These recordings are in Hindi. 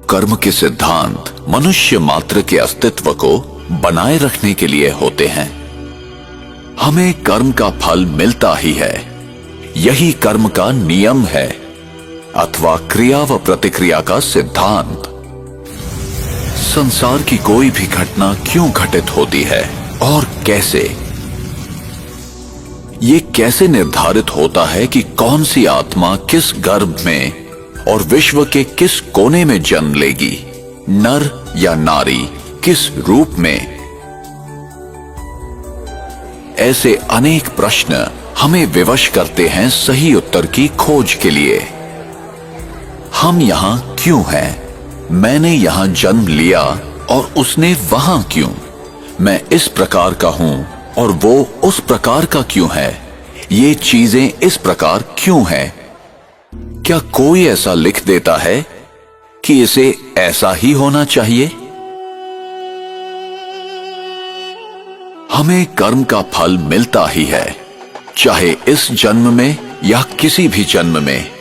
कर्म के सिद्धांत मनुष्य मात्र के अस्तित्व को बनाए रखने के लिए होते हैं। हमें कर्म का फल मिलता ही है, यही कर्म का नियम है अथवा क्रिया व प्रतिक्रिया का सिद्धांत। संसार की कोई भी घटना क्यों घटित होती है और कैसे, ये कैसे निर्धारित होता है कि कौन सी आत्मा किस गर्भ में और विश्व के किस कोने में जन्म लेगी, नर या नारी, किस रूप में। ऐसे अनेक प्रश्न हमें विवश करते हैं सही उत्तर की खोज के लिए। हम यहां क्यों हैं? मैंने यहां जन्म लिया और उसने वहां क्यों? मैं इस प्रकार का हूं और वो उस प्रकार का क्यों है? ये चीजें इस प्रकार क्यों हैं? क्या कोई ऐसा लिख देता है कि इसे ऐसा ही होना चाहिए? हमें कर्म का फल मिलता ही है, चाहे इस जन्म में या किसी भी जन्म में,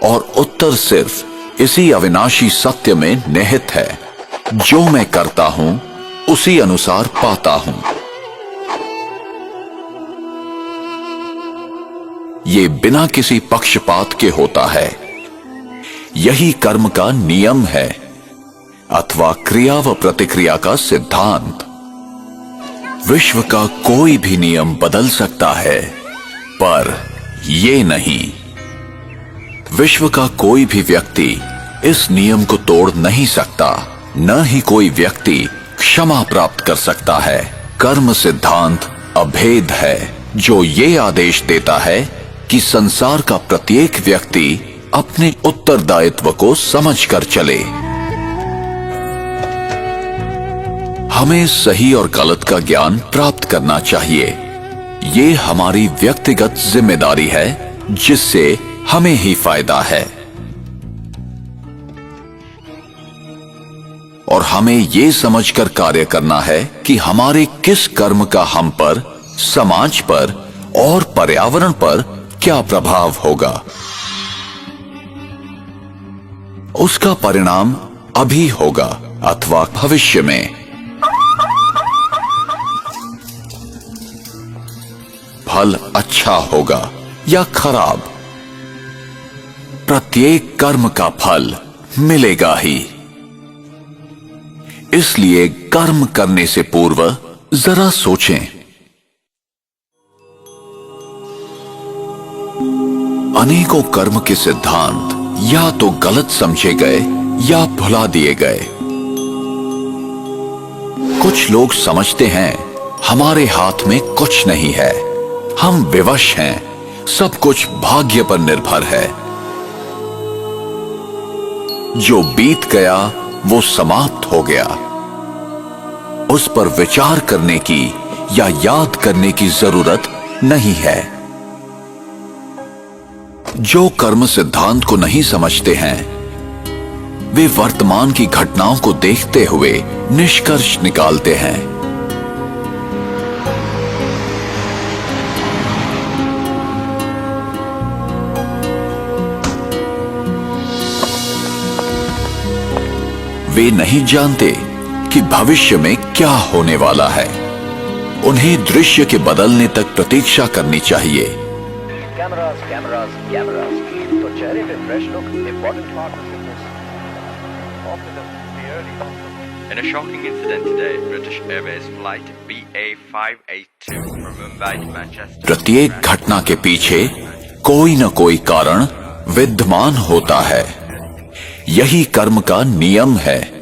और उत्तर सिर्फ इसी अविनाशी सत्य में निहित है। जो मैं करता हूं उसी अनुसार पाता हूं। ये बिना किसी पक्षपात के होता है। यही कर्म का नियम है अथवा क्रिया व प्रतिक्रिया का सिद्धांत। विश्व का कोई भी नियम बदल सकता है, पर ये नहीं। विश्व का कोई भी व्यक्ति इस नियम को तोड़ नहीं सकता, न ही कोई व्यक्ति क्षमा प्राप्त कर सकता है। कर्म सिद्धांत अभेद है, जो ये आदेश देता है कि संसार का प्रत्येक व्यक्ति अपने उत्तरदायित्व को समझकर चले। हमें सही और गलत का ज्ञान प्राप्त करना चाहिए। ये हमारी व्यक्तिगत जिम्मेदारी है, जिससे हमें ही फायदा है। और हमें ये समझकर कार्य करना है कि हमारे किस कर्म का हम पर, समाज पर और पर्यावरण पर क्या प्रभाव होगा। उसका परिणाम अभी होगा अथवा भविष्य में। फल अच्छा होगा या खराब, प्रत्येक कर्म का फल मिलेगा ही। इसलिए कर्म करने से पूर्व जरा सोचें। अनेकों कर्म के सिद्धांत या तो गलत समझे गए या भुला दिए गए। कुछ लोग समझते हैं हमारे हाथ में कुछ नहीं है, हम विवश हैं, सब कुछ भाग्य पर निर्भर है। जो बीत गया वो समाप्त हो गया, उस पर विचार करने की या याद करने की जरूरत नहीं है। जो कर्म सिद्धांत को नहीं समझते हैं, वे वर्तमान की घटनाओं को देखते हुए निष्कर्ष निकालते हैं। वे नहीं जानते कि भविष्य में क्या होने वाला है। उन्हें दृश्य के बदलने तक प्रतीक्षा करनी चाहिए। कैमरास कैमरास कैमरास, तो चेहरे पे fresh look important part of fitness. In a shocking incident today, British Airways flight BA582 from Mumbai to Manchester. प्रत्येक घटना के पीछे कोई न कोई कारण विद्यमान होता है। यही कर्म का नियम है।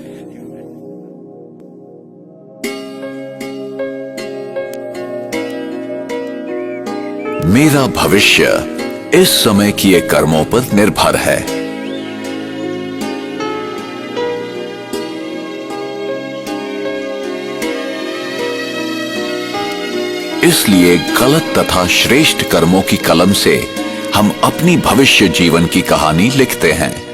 मेरा भविष्य इस समय किए कर्मों पर निर्भर है। इसलिए गलत तथा श्रेष्ठ कर्मों की कलम से हम अपनी भविष्य जीवन की कहानी लिखते हैं।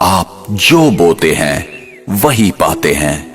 आप जो बोते हैं वही पाते हैं।